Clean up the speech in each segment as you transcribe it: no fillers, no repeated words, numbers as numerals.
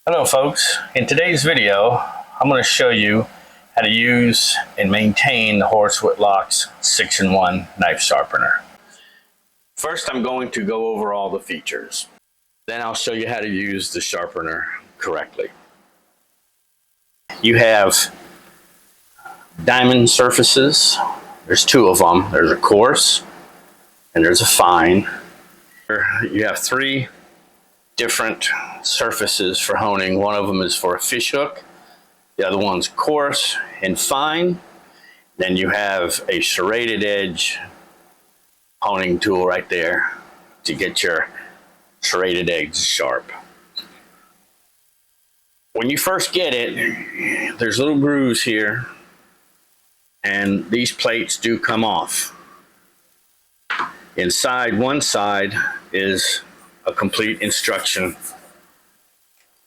Hello folks, in today's video I'm going to show you how to use and maintain the Horace Whitlock's 6-in-1 knife sharpener. First I'm going to go over all the features. Then I'll show you how to use the sharpener correctly. You have diamond surfaces. There's two of them. There's a coarse and there's a fine. You have three different surfaces for honing. One of them is for a fish hook, the other one's coarse and fine. Then you have a serrated edge honing tool right there to get your serrated edge sharp. When you first get it, there's little grooves here and these plates do come off. Inside one side is a complete instruction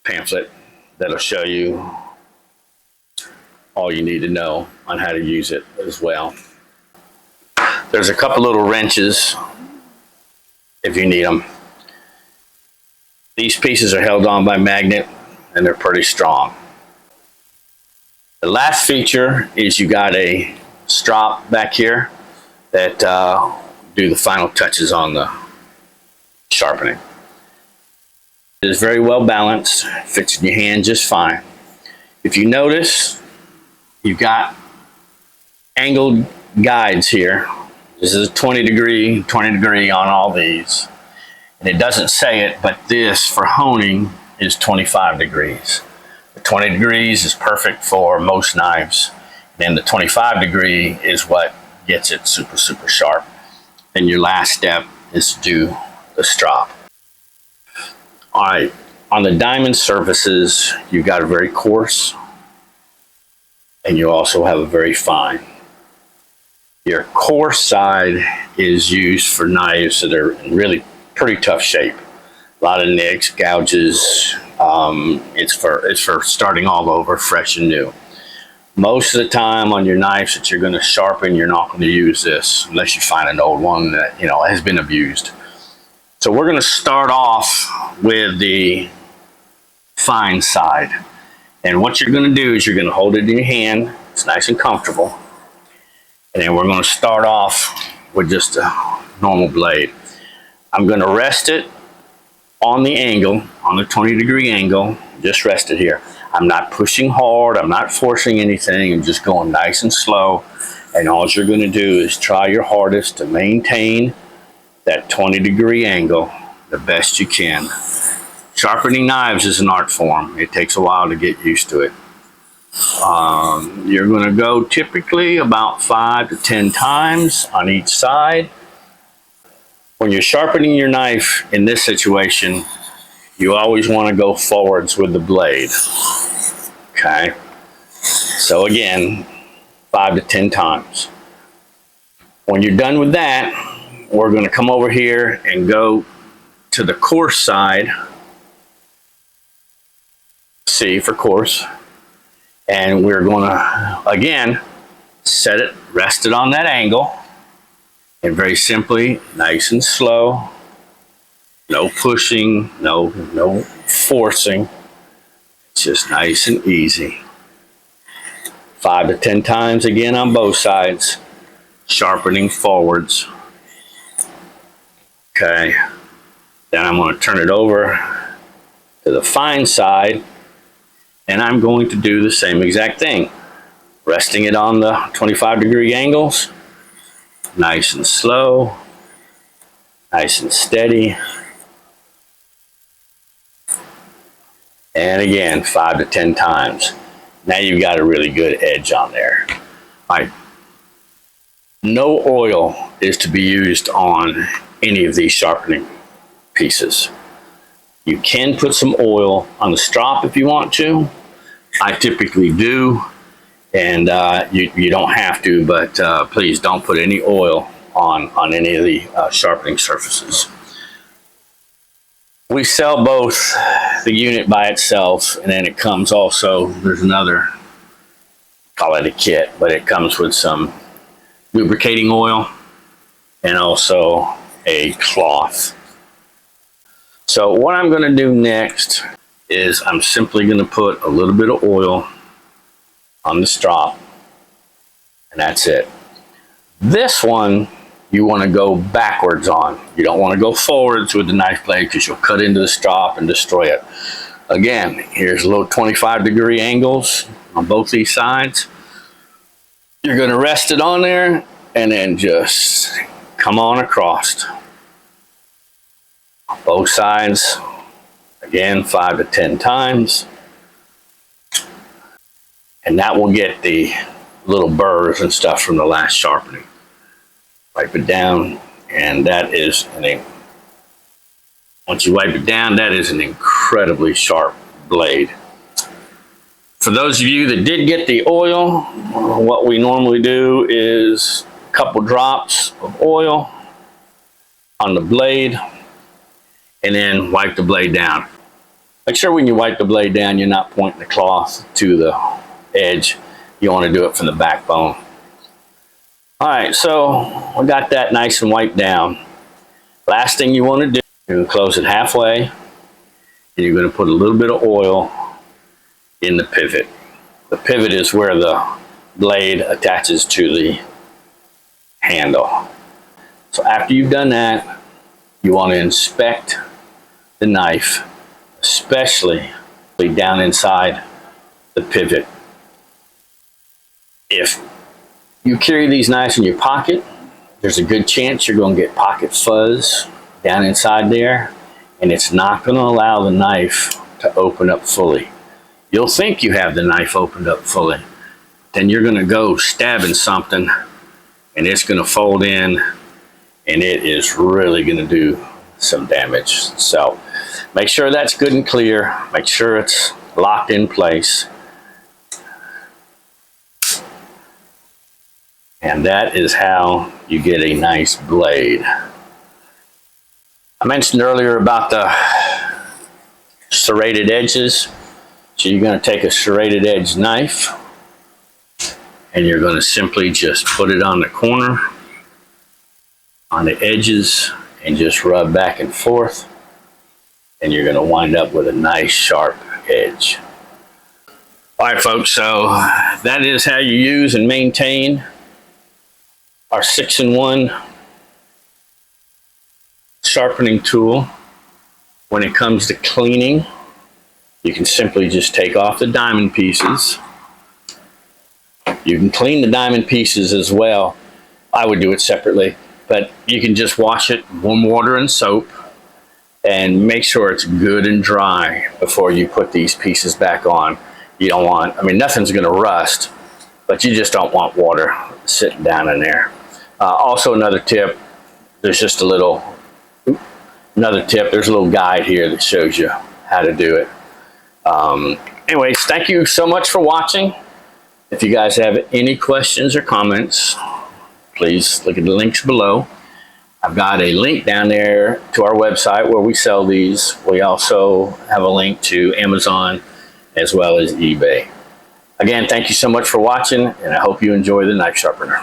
pamphlet that'll show you all you need to know on how to use it as well. There's a couple little wrenches if you need them. These pieces are held on by magnet and they're pretty strong. The last feature is you got a strop back here that do the final touches on the sharpening. It is very well balanced, fits in your hand just fine. If you notice, you've got angled guides here. This is a 20 degree on all these. And it doesn't say it, but this for honing is 25 degrees. The 20 degrees is perfect for most knives. And the 25 degree is what gets it super sharp. And your last step is to do the strop. All right, on the diamond surfaces, you've got a very coarse and you also have a very fine. Your coarse side is used for knives that are in really pretty tough shape. A lot of nicks, gouges. It's for starting all over, fresh and new. Most of the time on your knives that you're going to sharpen, you're not going to use this unless you find an old one that has been abused. So we're going to start off with the fine side. And what you're going to do is you're going to hold it in your hand. It's nice and comfortable. And then we're going to start off with just a normal blade. I'm going to rest it on the angle, on the 20 degree angle. Just rest it here. I'm not pushing hard. I'm not forcing anything. I'm just going nice and slow. And all you're going to do is try your hardest to maintain that 20 degree angle the best you can. Sharpening knives is an art form. It takes a while to get used to it. You're going to go typically about 5 to 10 times on each side. When you're sharpening your knife in this situation, you always want to go forwards with the blade. Okay? So again, 5 to 10 times. When you're done with that, we're going to come over here and go to the coarse side. C for coarse. And we're going to, again, set it, rest it on that angle. And very simply, nice and slow. No pushing, no forcing. It's just nice and easy. 5 to 10 times again on both sides. Sharpening forwards. Okay. Then I'm going to turn it over to the fine side. And I'm going to do the same exact thing. Resting it on the 25 degree angles. Nice and slow. Nice and steady. And again, 5 to 10 times. Now you've got a really good edge on there. All right. No oil is to be used on any of these sharpening pieces. You can put some oil on the strop if you want to. I typically do, and you don't have to, but please don't put any oil on any of the sharpening surfaces. We sell both the unit by itself, and then it comes also, there's another, call it a kit, but it comes with some lubricating oil and also a cloth. So what I'm going to do next is I'm simply going to put a little bit of oil on the strop, and that's it. This one you want to go backwards on. You don't want to go forwards with the knife blade because you'll cut into the strop and destroy it. Again, here's a little 25-degree angles on both these sides. You're going to rest it on there and then just come on across. Both sides, again, 5 to 10 times. And that will get the little burrs and stuff from the last sharpening. Wipe it down, and that is once you wipe it down, that is an incredibly sharp blade. For those of you that did get the oil, what we normally do is a couple drops of oil on the blade and then wipe the blade down. Make sure when you wipe the blade down, you're not pointing the cloth to the edge. You want to do it from the backbone. All right, so we got that nice and wiped down. Last thing you want to do, you're going to close it halfway, and you're going to put a little bit of oil in the pivot. The pivot is where the blade attaches to the handle. So after you've done that, you want to inspect the knife, especially down inside the pivot. If you carry these knives in your pocket, there's a good chance you're going to get pocket fuzz down inside there, and it's not going to allow the knife to open up fully. You'll think you have the knife opened up fully, then you're going to go stabbing something and it's going to fold in, and it is really going to do some damage. So make sure that's good and clear. Make sure it's locked in place. And that is how you get a nice blade. I mentioned earlier about the serrated edges. So you're going to take a serrated edge knife and you're going to simply just put it on the corner, on the edges, and just rub back and forth. And you're going to wind up with a nice sharp edge. All right, folks, so that is how you use and maintain our 6-in-1 sharpening tool. When it comes to cleaning, you can simply just take off the diamond pieces. You can clean the diamond pieces as well. I would do it separately, but you can just wash it, warm water and soap, and make sure it's good and dry before you put these pieces back on. You don't want, I mean, nothing's going to rust, but you just don't want water sitting down in there. Also, another tip, there's just a little, there's a little guide here that shows you how to do it. Anyways, thank you so much for watching. If you guys have any questions or comments, please look at the links below. I've got a link down there to our website where we sell these. We also have a link to Amazon as well as eBay. Again, thank you so much for watching, and I hope you enjoy the knife sharpener.